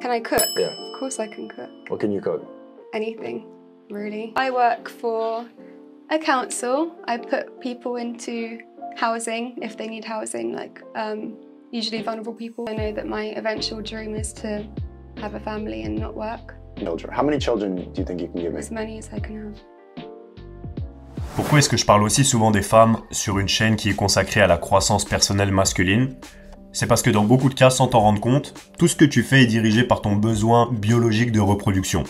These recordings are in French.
Can I cook? Yeah. Of course I can cook. What can you cook? Anything, really. I work for a council. I put people into housing if they need housing, like usually vulnerable people. I know that my eventual dream is to have a family and not work. Children. How many children do you think you can give me? As many as I can have. Pourquoi est-ce que je parle aussi souvent des femmes sur une chaîne qui est consacrée à la croissance personnelle masculine? C'est parce que dans beaucoup de cas, sans t'en rendre compte, tout ce que tu fais est dirigé par ton besoin biologique de reproduction.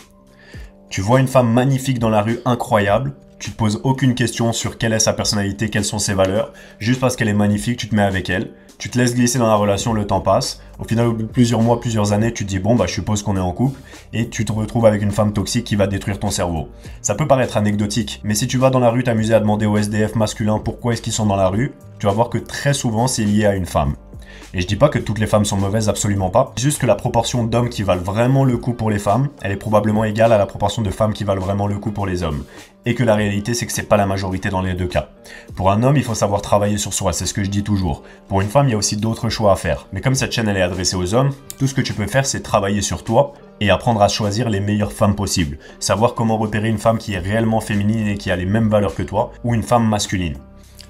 Tu vois une femme magnifique dans la rue, incroyable, tu te poses aucune question sur quelle est sa personnalité, quelles sont ses valeurs, juste parce qu'elle est magnifique, tu te mets avec elle, tu te laisses glisser dans la relation, le temps passe, au final au bout de plusieurs mois, plusieurs années, tu te dis bon bah je suppose qu'on est en couple, et tu te retrouves avec une femme toxique qui va détruire ton cerveau. Ça peut paraître anecdotique, mais si tu vas dans la rue t'amuser à demander aux SDF masculins pourquoi est-ce qu'ils sont dans la rue, tu vas voir que très souvent c'est lié à une femme. Et je dis pas que toutes les femmes sont mauvaises, absolument pas. Juste que la proportion d'hommes qui valent vraiment le coup pour les femmes, elle est probablement égale à la proportion de femmes qui valent vraiment le coup pour les hommes. Et que la réalité, c'est que c'est pas la majorité dans les deux cas. Pour un homme, il faut savoir travailler sur soi, c'est ce que je dis toujours. Pour une femme, il y a aussi d'autres choix à faire. Mais comme cette chaîne, elle est adressée aux hommes, tout ce que tu peux faire, c'est travailler sur toi et apprendre à choisir les meilleures femmes possibles. Savoir comment repérer une femme qui est réellement féminine et qui a les mêmes valeurs que toi, ou une femme masculine.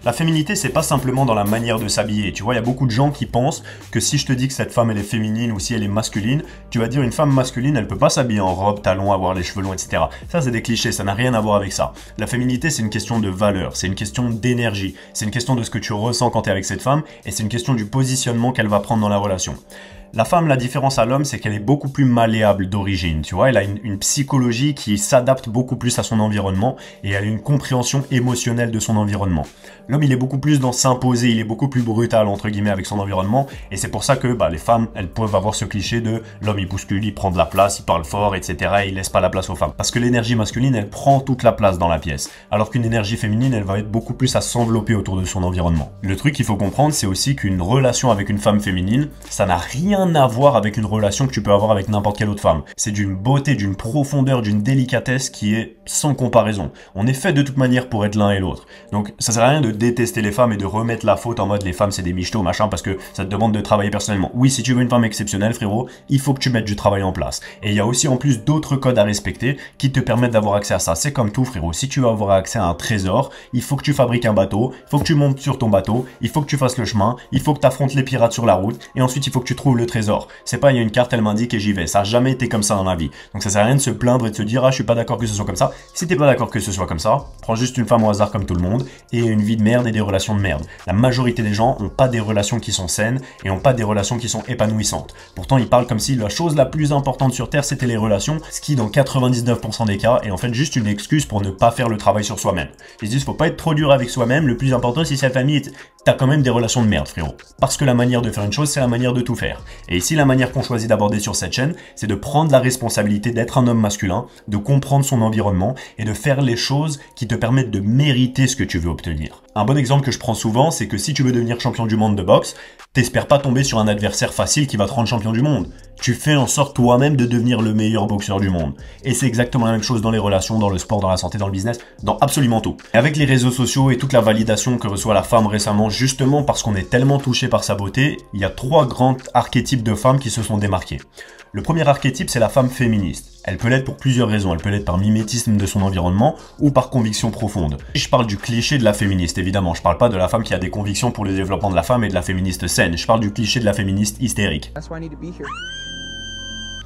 La féminité, c'est pas simplement dans la manière de s'habiller. Tu vois, il y a beaucoup de gens qui pensent que si je te dis que cette femme, elle est féminine ou si elle est masculine, tu vas dire une femme masculine, elle peut pas s'habiller en robe, talons, avoir les cheveux longs, etc. Ça, c'est des clichés, ça n'a rien à voir avec ça. La féminité, c'est une question de valeur, c'est une question d'énergie, c'est une question de ce que tu ressens quand tu es avec cette femme et c'est une question du positionnement qu'elle va prendre dans la relation. La femme, la différence à l'homme, c'est qu'elle est beaucoup plus malléable d'origine, tu vois, elle a une psychologie qui s'adapte beaucoup plus à son environnement et elle a une compréhension émotionnelle de son environnement. L'homme, il est beaucoup plus dans s'imposer, il est beaucoup plus brutal, entre guillemets, avec son environnement et c'est pour ça que les femmes, elles peuvent avoir ce cliché de l'homme, il bouscule, il prend de la place, il parle fort, etc. et il laisse pas la place aux femmes. Parce que l'énergie masculine, elle prend toute la place dans la pièce, alors qu'une énergie féminine, elle va être beaucoup plus à s'envelopper autour de son environnement. Le truc qu'il faut comprendre, c'est aussi qu'une relation avec une femme féminine, ça n'a rien à voir avec une relation que tu peux avoir avec n'importe quelle autre femme. C'est d'une beauté, d'une profondeur, d'une délicatesse qui est sans comparaison. On est fait de toute manière pour être l'un et l'autre. Donc ça sert à rien de détester les femmes et de remettre la faute en mode les femmes c'est des michetots machin parce que ça te demande de travailler personnellement. Oui, si tu veux une femme exceptionnelle frérot, il faut que tu mettes du travail en place. Et il y a aussi en plus d'autres codes à respecter qui te permettent d'avoir accès à ça. C'est comme tout frérot, si tu veux avoir accès à un trésor, il faut que tu fabriques un bateau, il faut que tu montes sur ton bateau, il faut que tu fasses le chemin, il faut que tu affrontes les pirates sur la route et ensuite il faut que tu trouves le trésor. C'est pas il y a une carte, elle m'indique et j'y vais. Ça a jamais été comme ça dans la vie. Donc ça sert à rien de se plaindre et de se dire ah je suis pas d'accord que ce soit comme ça. Si t'es pas d'accord que ce soit comme ça, prends juste une femme au hasard comme tout le monde et une vie de merde et des relations de merde. La majorité des gens ont pas des relations qui sont saines et ont pas des relations qui sont épanouissantes. Pourtant ils parlent comme si la chose la plus importante sur terre c'était les relations, ce qui dans 99% des cas est en fait juste une excuse pour ne pas faire le travail sur soi-même. Ils disent faut pas être trop dur avec soi-même, le plus important si sa famille t'as quand même des relations de merde frérot. Parce que la manière de faire une chose c'est la manière de tout faire. Et ici la manière qu'on choisit d'aborder sur cette chaîne, c'est de prendre la responsabilité d'être un homme masculin, de comprendre son environnement et de faire les choses qui te permettent de mériter ce que tu veux obtenir. Un bon exemple que je prends souvent, c'est que si tu veux devenir champion du monde de boxe, t'espères pas tomber sur un adversaire facile qui va te rendre champion du monde. Tu fais en sorte toi-même de devenir le meilleur boxeur du monde. Et c'est exactement la même chose dans les relations, dans le sport, dans la santé, dans le business, dans absolument tout. Et avec les réseaux sociaux et toute la validation que reçoit la femme récemment, justement parce qu'on est tellement touché par sa beauté, il y a 3 grands archétypes de femmes qui se sont démarqués. Le premier archétype, c'est la femme féministe. Elle peut l'être pour plusieurs raisons. Elle peut l'être par mimétisme de son environnement ou par conviction profonde. Je parle du cliché de la féministe, évidemment. Je parle pas de la femme qui a des convictions pour le développement de la femme et de la féministe saine. Je parle du cliché de la féministe hystérique.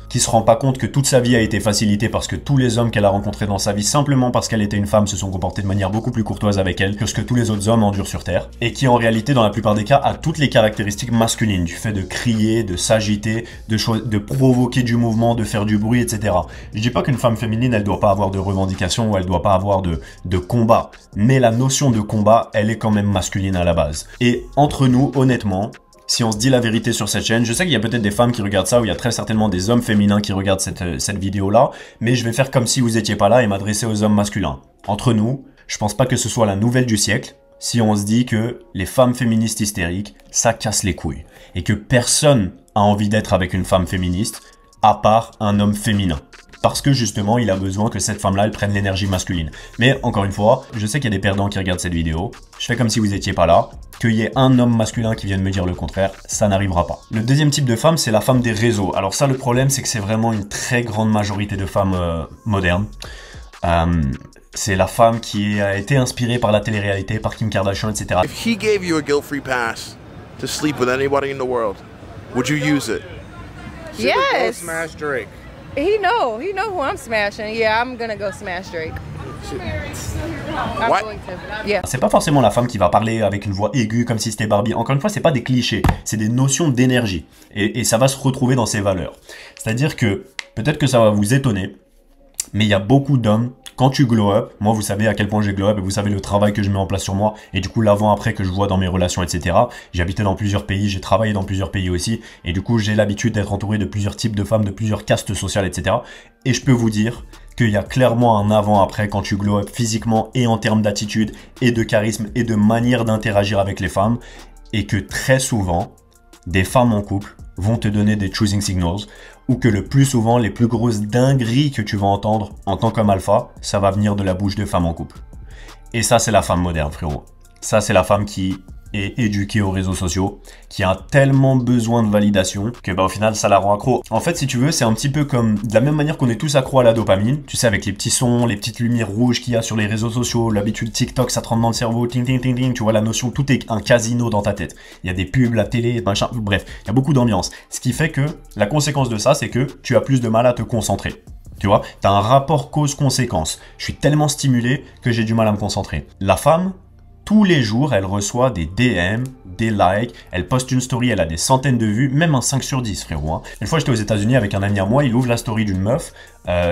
Qui se rend pas compte que toute sa vie a été facilitée parce que tous les hommes qu'elle a rencontrés dans sa vie, simplement parce qu'elle était une femme, se sont comportés de manière beaucoup plus courtoise avec elle que ce que tous les autres hommes endurent sur Terre, et qui en réalité, dans la plupart des cas, a toutes les caractéristiques masculines, du fait de crier, de s'agiter, de provoquer du mouvement, de faire du bruit, etc. Je dis pas qu'une femme féminine, elle doit pas avoir de revendications ou elle doit pas avoir de combat, mais la notion de combat, elle est quand même masculine à la base. Et entre nous, honnêtement, si on se dit la vérité sur cette chaîne, je sais qu'il y a peut-être des femmes qui regardent ça, ou il y a très certainement des hommes féminins qui regardent cette vidéo-là, mais je vais faire comme si vous étiez pas là et m'adresser aux hommes masculins. Entre nous, je pense pas que ce soit la nouvelle du siècle, si on se dit que les femmes féministes hystériques, ça casse les couilles. Et que personne a envie d'être avec une femme féministe, à part un homme féminin. parce que justement il a besoin que cette femme-là elle prenne l'énergie masculine. Mais encore une fois, je sais qu'il y a des perdants qui regardent cette vidéo, je fais comme si vous étiez pas là, qu'il y ait un homme masculin qui vienne me dire le contraire, ça n'arrivera pas. Le deuxième type de femme, c'est la femme des réseaux. Alors ça, le problème, c'est que c'est vraiment une très grande majorité de femmes modernes. C'est la femme qui a été inspirée par la télé-réalité, par Kim Kardashian, etc. If he gave you a guilt-free pass to sleep with anybody in the world, would you use it? Yes. Smash Drake. He know who I'm smashing. Yeah, I'm gonna go smash Drake. I'm What? going to. Yeah. C'est pas forcément la femme qui va parler avec une voix aiguë comme si c'était Barbie. Encore une fois, c'est pas des clichés, c'est des notions d'énergie. Et ça va se retrouver dans ses valeurs. C'est-à-dire que, peut-être que ça va vous étonner, mais il y a beaucoup d'hommes, quand tu glow up, moi vous savez à quel point j'ai glow up et vous savez le travail que je mets en place sur moi et du coup l'avant-après que je vois dans mes relations, etc. J'ai habité dans plusieurs pays, j'ai travaillé dans plusieurs pays aussi et du coup j'ai l'habitude d'être entouré de plusieurs types de femmes, de plusieurs castes sociales, etc. Et je peux vous dire qu'il y a clairement un avant-après quand tu glow up physiquement et en termes d'attitude et de charisme et de manière d'interagir avec les femmes et que très souvent, des femmes en couple vont te donner des choosing signals ou que le plus souvent, les plus grosses dingueries que tu vas entendre en tant qu'homme alpha, ça va venir de la bouche de femmes en couple. Et ça, c'est la femme moderne, frérot. Ça, c'est la femme qui est éduquée aux réseaux sociaux, qui a tellement besoin de validation que au final, ça la rend accro. En fait, si tu veux, c'est un petit peu comme, de la même manière qu'on est tous accro à la dopamine, tu sais, avec les petits sons, les petites lumières rouges qu'il y a sur les réseaux sociaux, l'habitude TikTok, ça te rentre dans le cerveau, ting ting ting ting, tu vois la notion, tout est un casino dans ta tête. Il y a des pubs, la télé, machin, bref, il y a beaucoup d'ambiance. Ce qui fait que, la conséquence de ça, c'est que tu as plus de mal à te concentrer. Tu vois, tu as un rapport cause-conséquence. Je suis tellement stimulé que j'ai du mal à me concentrer. La femme, tous les jours, elle reçoit des DM, des likes, elle poste une story, elle a des centaines de vues, même un 5 sur 10, frérot. Hein. Une fois, j'étais aux États-Unis avec un ami à moi, il ouvre la story d'une meuf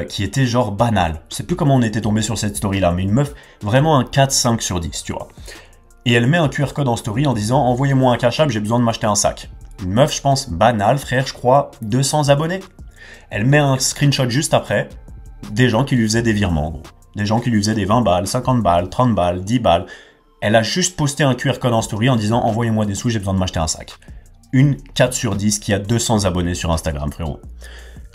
qui était genre banale. Je sais plus comment on était tombé sur cette story-là, mais une meuf, vraiment un 4-5 sur 10, tu vois. Et elle met un QR code en story en disant « Envoyez-moi un cash app, j'ai besoin de m'acheter un sac ». Une meuf, je pense, banale, frère, je crois, 200 abonnés. Elle met un screenshot juste après, des gens qui lui faisaient des virements, gros. Des gens qui lui faisaient des 20 balles, 50 balles, 30 balles, 10 balles. Elle a juste posté un QR code en story en disant « Envoyez-moi des sous, j'ai besoin de m'acheter un sac ». Une 4 sur 10 qui a 200 abonnés sur Instagram, frérot.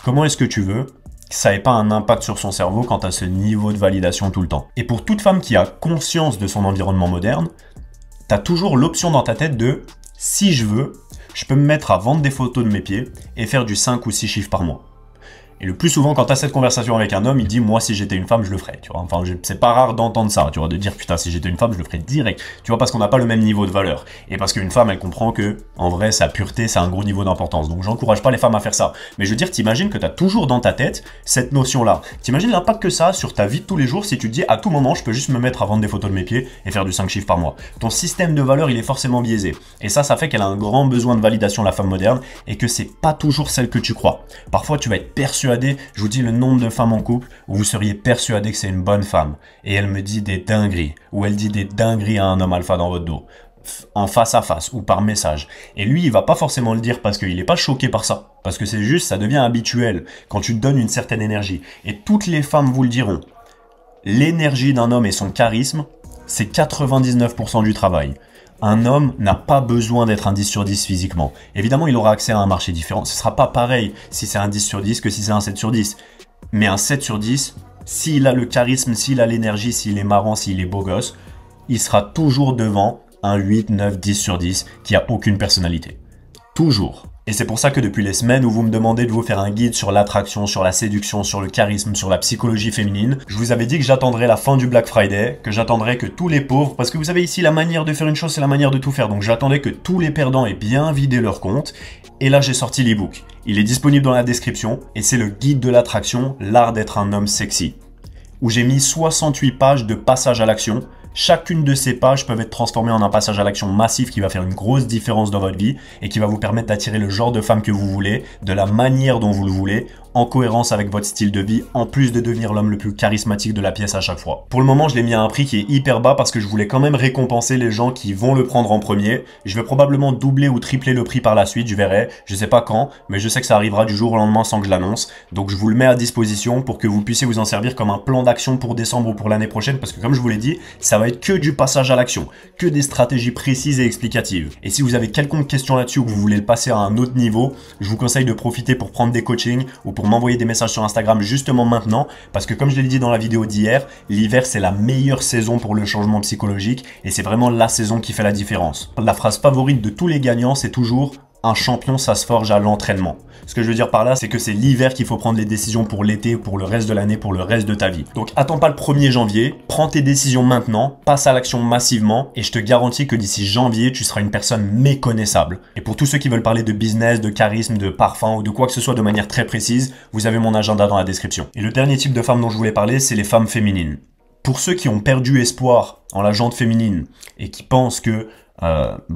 Comment est-ce que tu veux que ça n'ait pas un impact sur son cerveau quand tu as ce niveau de validation tout le temps? Et pour toute femme qui a conscience de son environnement moderne, tu as toujours l'option dans ta tête de « Si je veux, je peux me mettre à vendre des photos de mes pieds et faire du 5 ou 6 chiffres par mois. » Et le plus souvent, quand tu as cette conversation avec un homme, il dit « Moi, si j'étais une femme, je le ferais. » Tu vois, enfin, c'est pas rare d'entendre ça, tu vois, de dire « Putain, si j'étais une femme, je le ferais direct. » Tu vois, parce qu'on n'a pas le même niveau de valeur. Et parce qu'une femme, elle comprend que, en vrai, sa pureté, c'est un gros niveau d'importance. Donc, j'encourage pas les femmes à faire ça. Mais je veux dire, t'imagines que tu as toujours dans ta tête cette notion-là. T'imagines l'impact que ça a sur ta vie de tous les jours si tu te dis « À tout moment, je peux juste me mettre à vendre des photos de mes pieds et faire du 5 chiffres par mois. » Ton système de valeur, il est forcément biaisé. Et ça fait qu'elle a un grand besoin de validation, la femme moderne, et que c'est pas toujours celle que tu crois. Parfois, tu vas être persuadé, je vous dis le nombre de femmes en couple où vous seriez persuadé que c'est une bonne femme et elle me dit des dingueries ou elle dit des dingueries à un homme alpha dans votre dos en face à face ou par message et lui il va pas forcément le dire parce qu'il est pas choqué par ça parce que c'est juste ça devient habituel quand tu te donnes une certaine énergie et toutes les femmes vous le diront, l'énergie d'un homme et son charisme c'est 99% du travail. Un homme n'a pas besoin d'être un 10 sur 10 physiquement. Évidemment, il aura accès à un marché différent. Ce ne sera pas pareil si c'est un 10 sur 10 que si c'est un 7 sur 10. Mais un 7 sur 10, s'il a le charisme, s'il a l'énergie, s'il est marrant, s'il est beau gosse, il sera toujours devant un 8, 9, 10 sur 10 qui a aucune personnalité. Toujours. Et c'est pour ça que depuis les semaines où vous me demandez de vous faire un guide sur l'attraction, sur la séduction, sur le charisme, sur la psychologie féminine, je vous avais dit que j'attendrais la fin du Black Friday, que j'attendrais que tous les pauvres, parce que vous savez ici la manière de faire une chose c'est la manière de tout faire, donc j'attendais que tous les perdants aient bien vidé leur compte, et là j'ai sorti l'e-book. Il est disponible dans la description, et c'est le guide de l'attraction, l'art d'être un homme sexy, où j'ai mis 68 pages de passage à l'action. Chacune de ces pages peuvent être transformées en un passage à l'action massif qui va faire une grosse différence dans votre vie et qui va vous permettre d'attirer le genre de femme que vous voulez, de la manière dont vous le voulez, en cohérence avec votre style de vie, en plus de devenir l'homme le plus charismatique de la pièce à chaque fois. Pour le moment, je l'ai mis à un prix qui est hyper bas parce que je voulais quand même récompenser les gens qui vont le prendre en premier. Je vais probablement doubler ou tripler le prix par la suite, je verrai. Je sais pas quand, mais je sais que ça arrivera du jour au lendemain sans que je l'annonce. Donc je vous le mets à disposition pour que vous puissiez vous en servir comme un plan d'action pour décembre ou pour l'année prochaine parce que comme je vous l'ai dit, ça va être que du passage à l'action, que des stratégies précises et explicatives. Et si vous avez quelconque question là-dessus ou que vous voulez le passer à un autre niveau, je vous conseille de profiter pour prendre des coachings ou pour m'envoyer des messages sur Instagram justement maintenant, parce que comme je l'ai dit dans la vidéo d'hier, l'hiver c'est la meilleure saison pour le changement psychologique et c'est vraiment la saison qui fait la différence. La phrase favorite de tous les gagnants, c'est toujours « Un champion, ça se forge à l'entraînement ». Ce que je veux dire par là, c'est que c'est l'hiver qu'il faut prendre les décisions pour l'été, pour le reste de l'année, pour le reste de ta vie. Donc attends pas le 1er janvier, prends tes décisions maintenant, passe à l'action massivement et je te garantis que d'ici janvier, tu seras une personne méconnaissable. Et pour tous ceux qui veulent parler de business, de charisme, de parfum ou de quoi que ce soit de manière très précise, vous avez mon agenda dans la description. Et le dernier type de femmes dont je voulais parler, c'est les femmes féminines. Pour ceux qui ont perdu espoir en la gente féminine et qui pensent que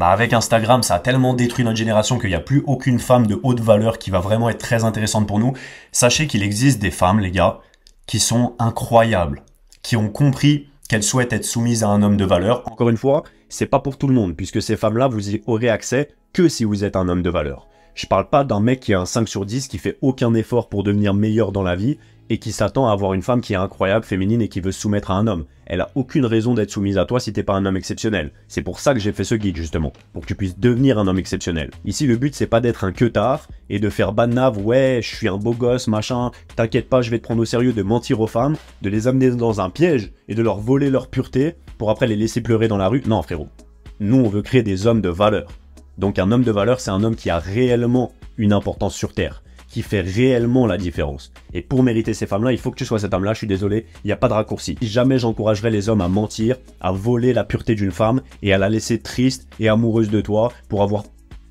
avec Instagram, ça a tellement détruit notre génération qu'il n'y a plus aucune femme de haute valeur qui va vraiment être très intéressante pour nous. Sachez qu'il existe des femmes, les gars, qui sont incroyables, qui ont compris qu'elles souhaitent être soumises à un homme de valeur. Encore une fois, c'est pas pour tout le monde, puisque ces femmes-là, vous y aurez accès que si vous êtes un homme de valeur. Je parle pas d'un mec qui a un 5 sur 10, qui fait aucun effort pour devenir meilleur dans la vie, et qui s'attend à avoir une femme qui est incroyable, féminine et qui veut se soumettre à un homme. Elle a aucune raison d'être soumise à toi si t'es pas un homme exceptionnel. C'est pour ça que j'ai fait ce guide justement, pour que tu puisses devenir un homme exceptionnel. Ici le but c'est pas d'être un queutard et de faire badnave, ouais je suis un beau gosse, machin, t'inquiète pas je vais te prendre au sérieux, de mentir aux femmes, de les amener dans un piège et de leur voler leur pureté pour après les laisser pleurer dans la rue. Non frérot, nous on veut créer des hommes de valeur. Donc un homme de valeur c'est un homme qui a réellement une importance sur terre, qui fait réellement la différence. Et pour mériter ces femmes-là, il faut que tu sois cet homme-là, je suis désolé, il n'y a pas de raccourci. Jamais j'encouragerais les hommes à mentir, à voler la pureté d'une femme et à la laisser triste et amoureuse de toi pour avoir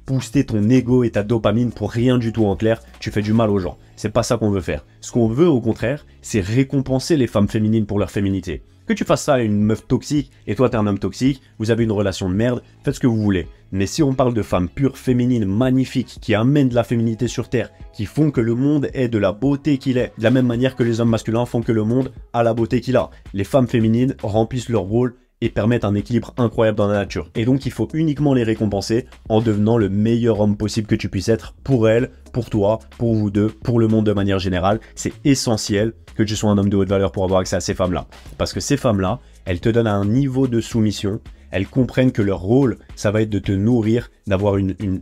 boosté ton ego et ta dopamine pour rien du tout. En clair, tu fais du mal aux gens. C'est pas ça qu'on veut faire. Ce qu'on veut au contraire, c'est récompenser les femmes féminines pour leur féminité. Que tu fasses ça à une meuf toxique et toi t'es un homme toxique, vous avez une relation de merde, faites ce que vous voulez. Mais si on parle de femmes pures, féminines, magnifiques, qui amènent de la féminité sur terre, qui font que le monde ait de la beauté qu'il est, de la même manière que les hommes masculins font que le monde a la beauté qu'il a. Les femmes féminines remplissent leur rôle et permettent un équilibre incroyable dans la nature. Et donc il faut uniquement les récompenser en devenant le meilleur homme possible que tu puisses être pour elles, pour toi, pour vous deux, pour le monde de manière générale. C'est essentiel que tu sois un homme de haute valeur pour avoir accès à ces femmes-là. Parce que ces femmes-là, elles te donnent un niveau de soumission, elles comprennent que leur rôle, ça va être de te nourrir, d'avoir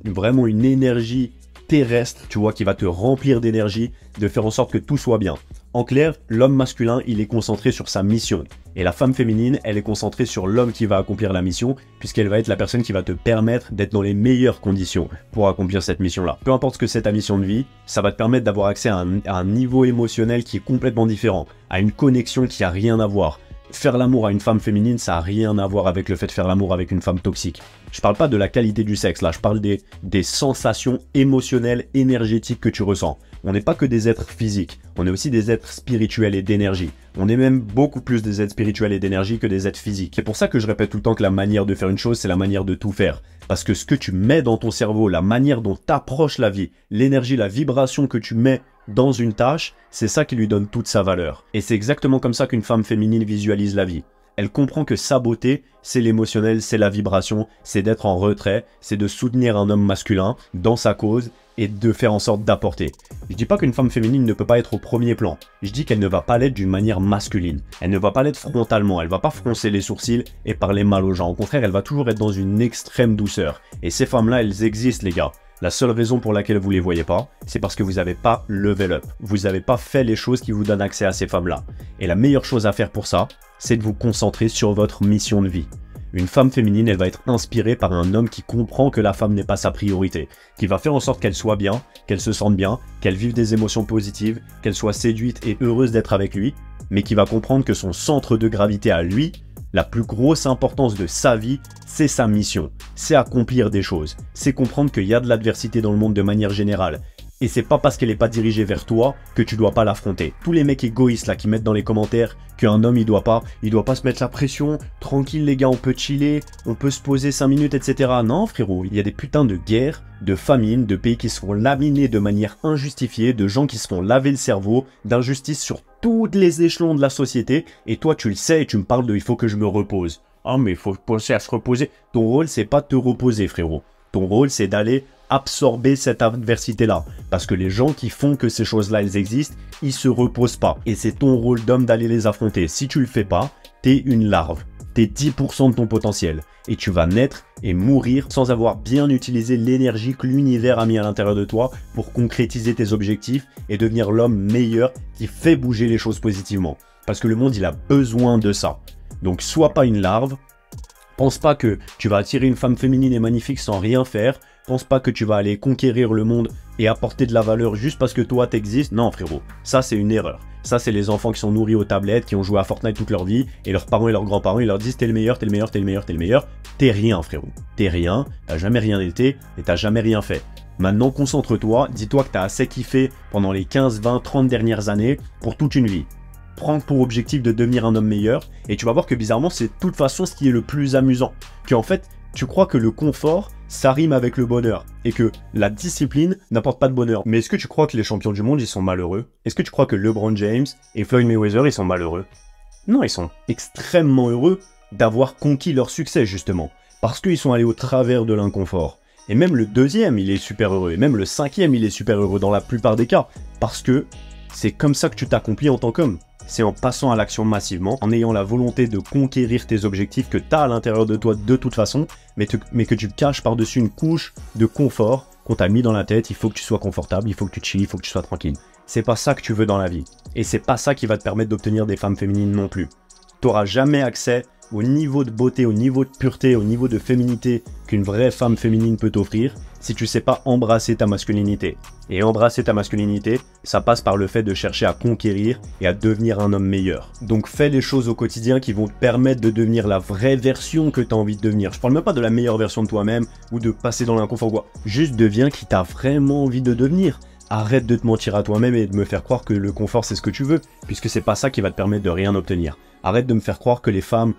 vraiment une énergie terrestre, tu vois, qui va te remplir d'énergie, de faire en sorte que tout soit bien. En clair, l'homme masculin, il est concentré sur sa mission. Et la femme féminine, elle est concentrée sur l'homme qui va accomplir la mission, puisqu'elle va être la personne qui va te permettre d'être dans les meilleures conditions pour accomplir cette mission-là. Peu importe ce que c'est ta mission de vie, ça va te permettre d'avoir accès à un niveau émotionnel qui est complètement différent, à une connexion qui a rien à voir. Faire l'amour à une femme féminine, ça n'a rien à voir avec le fait de faire l'amour avec une femme toxique. Je parle pas de la qualité du sexe, là, je parle des sensations émotionnelles, énergétiques que tu ressens. On n'est pas que des êtres physiques, on est aussi des êtres spirituels et d'énergie. On est même beaucoup plus des êtres spirituels et d'énergie que des êtres physiques. C'est pour ça que je répète tout le temps que la manière de faire une chose, c'est la manière de tout faire. Parce que ce que tu mets dans ton cerveau, la manière dont t'approches la vie, l'énergie, la vibration que tu mets dans une tâche, c'est ça qui lui donne toute sa valeur. Et c'est exactement comme ça qu'une femme féminine visualise la vie. Elle comprend que sa beauté, c'est l'émotionnel, c'est la vibration, c'est d'être en retrait, c'est de soutenir un homme masculin dans sa cause et de faire en sorte d'apporter. Je dis pas qu'une femme féminine ne peut pas être au premier plan, je dis qu'elle ne va pas l'être d'une manière masculine. Elle ne va pas l'être frontalement, elle va pas froncer les sourcils et parler mal aux gens. Au contraire, elle va toujours être dans une extrême douceur. Et ces femmes-là, elles existent les gars. La seule raison pour laquelle vous les voyez pas, c'est parce que vous n'avez pas level up. Vous n'avez pas fait les choses qui vous donnent accès à ces femmes-là. Et la meilleure chose à faire pour ça, c'est de vous concentrer sur votre mission de vie. Une femme féminine, elle va être inspirée par un homme qui comprend que la femme n'est pas sa priorité, qui va faire en sorte qu'elle soit bien, qu'elle se sente bien, qu'elle vive des émotions positives, qu'elle soit séduite et heureuse d'être avec lui, mais qui va comprendre que son centre de gravité à lui, la plus grosse importance de sa vie, c'est sa mission, c'est accomplir des choses, c'est comprendre qu'il y a de l'adversité dans le monde de manière générale. Et c'est pas parce qu'elle n'est pas dirigée vers toi que tu dois pas l'affronter. Tous les mecs égoïstes là qui mettent dans les commentaires qu'un homme il doit pas se mettre la pression, tranquille les gars, on peut chiller, on peut se poser 5 minutes, etc. Non frérot, il y a des putains de guerres, de famines, de pays qui se font laminer de manière injustifiée, de gens qui se font laver le cerveau, d'injustice sur tous les échelons de la société, et toi tu le sais et tu me parles de il faut que je me repose. Ah mais il faut penser à se reposer. Ton rôle c'est pas de te reposer frérot. Ton rôle c'est d'aller absorber cette adversité-là. Parce que les gens qui font que ces choses-là, elles existent, ils se reposent pas. Et c'est ton rôle d'homme d'aller les affronter. Si tu le fais pas, t'es une larve. t'es 10% de ton potentiel. Et tu vas naître et mourir sans avoir bien utilisé l'énergie que l'univers a mis à l'intérieur de toi pour concrétiser tes objectifs et devenir l'homme meilleur qui fait bouger les choses positivement. Parce que le monde, il a besoin de ça. Donc, sois pas une larve. Pense pas que tu vas attirer une femme féminine et magnifique sans rien faire. Pense pas que tu vas aller conquérir le monde et apporter de la valeur juste parce que toi t'existes. Non frérot, ça c'est une erreur. Ça c'est les enfants qui sont nourris aux tablettes, qui ont joué à Fortnite toute leur vie et leurs parents et leurs grands-parents ils leur disent t'es le meilleur, t'es le meilleur, t'es le meilleur, t'es le meilleur. T'es rien frérot, t'es rien, t'as jamais rien été et t'as jamais rien fait. Maintenant concentre-toi, dis-toi que t'as assez kiffé pendant les 15, 20, 30 dernières années pour toute une vie. Prends pour objectif de devenir un homme meilleur et tu vas voir que bizarrement c'est de toute façon ce qui est le plus amusant. Qu'en fait tu crois que le confort ça rime avec le bonheur et que la discipline n'apporte pas de bonheur. Mais est-ce que tu crois que les champions du monde ils sont malheureux? Est-ce que tu crois que LeBron James et Floyd Mayweather ils sont malheureux? Non, ils sont extrêmement heureux d'avoir conquis leur succès justement parce qu'ils sont allés au travers de l'inconfort. Et même le deuxième il est super heureux et même le cinquième il est super heureux dans la plupart des cas parce que c'est comme ça que tu t'accomplis en tant qu'homme. C'est en passant à l'action massivement, en ayant la volonté de conquérir tes objectifs que tu as à l'intérieur de toi de toute façon, mais que tu caches par-dessus une couche de confort qu'on t'a mis dans la tête. Il faut que tu sois confortable, il faut que tu chilles, il faut que tu sois tranquille. C'est pas ça que tu veux dans la vie. Et c'est pas ça qui va te permettre d'obtenir des femmes féminines non plus. Tu n'auras jamais accès au niveau de beauté, au niveau de pureté, au niveau de féminité qu'une vraie femme féminine peut t'offrir si tu sais pas embrasser ta masculinité. Et embrasser ta masculinité, ça passe par le fait de chercher à conquérir et à devenir un homme meilleur. Donc fais les choses au quotidien qui vont te permettre de devenir la vraie version que tu as envie de devenir. Je parle même pas de la meilleure version de toi-même ou de passer dans l'inconfort quoi. Juste deviens qui t'as vraiment envie de devenir. Arrête de te mentir à toi-même et de me faire croire que le confort c'est ce que tu veux, puisque c'est pas ça qui va te permettre de rien obtenir. Arrête de me faire croire que les femmes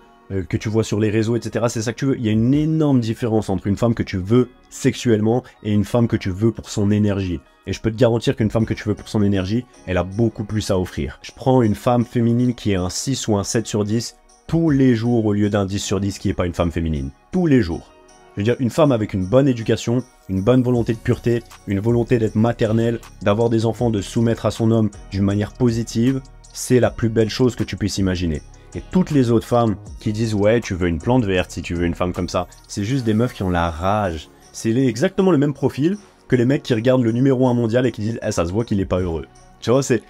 que tu vois sur les réseaux, etc. c'est ça que tu veux. Il y a une énorme différence entre une femme que tu veux sexuellement et une femme que tu veux pour son énergie. Et je peux te garantir qu'une femme que tu veux pour son énergie, elle a beaucoup plus à offrir. Je prends une femme féminine qui est un 6 ou un 7 sur 10 tous les jours au lieu d'un 10 sur 10 qui n'est pas une femme féminine. Tous les jours. Je veux dire, une femme avec une bonne éducation, une bonne volonté de pureté, une volonté d'être maternelle, d'avoir des enfants, de soumettre à son homme d'une manière positive, c'est la plus belle chose que tu puisses imaginer. Et toutes les autres femmes qui disent « ouais, tu veux une plante verte si tu veux une femme comme ça », c'est juste des meufs qui ont la rage. C'est exactement le même profil que les mecs qui regardent le numéro 1 mondial et qui disent « ça se voit qu'il est pas heureux ». Tu vois, c'est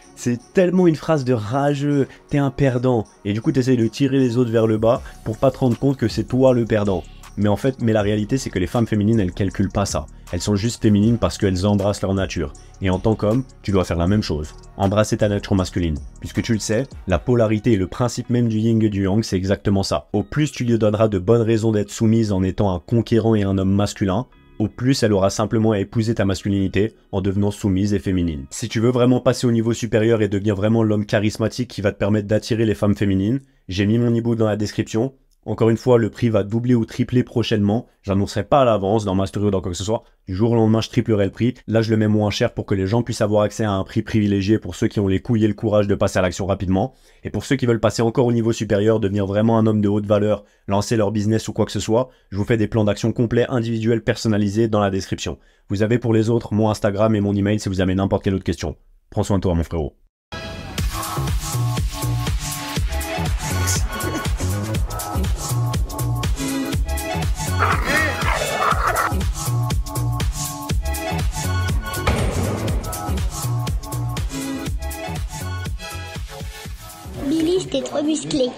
tellement une phrase de rageux, t'es un perdant. Et du coup, t'essayes de tirer les autres vers le bas pour pas te rendre compte que c'est toi le perdant. Mais en fait, la réalité, c'est que les femmes féminines, elles calculent pas ça. Elles sont juste féminines parce qu'elles embrassent leur nature. Et en tant qu'homme, tu dois faire la même chose. Embrasser ta nature masculine. Puisque tu le sais, la polarité et le principe même du yin et du yang, c'est exactement ça. Au plus tu lui donneras de bonnes raisons d'être soumise en étant un conquérant et un homme masculin, au plus elle aura simplement à épouser ta masculinité en devenant soumise et féminine. Si tu veux vraiment passer au niveau supérieur et devenir vraiment l'homme charismatique qui va te permettre d'attirer les femmes féminines, j'ai mis mon e-book dans la description. Encore une fois, le prix va doubler ou tripler prochainement. J'annoncerai pas à l'avance dans ma story ou dans quoi que ce soit. Du jour au lendemain, je triplerai le prix. Là, je le mets moins cher pour que les gens puissent avoir accès à un prix privilégié pour ceux qui ont les couilles et le courage de passer à l'action rapidement. Et pour ceux qui veulent passer encore au niveau supérieur, devenir vraiment un homme de haute valeur, lancer leur business ou quoi que ce soit, je vous fais des plans d'action complets, individuels, personnalisés dans la description. Vous avez pour les autres mon Instagram et mon email si vous avez n'importe quelle autre question. Prends soin de toi, mon frérot. Billy, c'était trop musclé.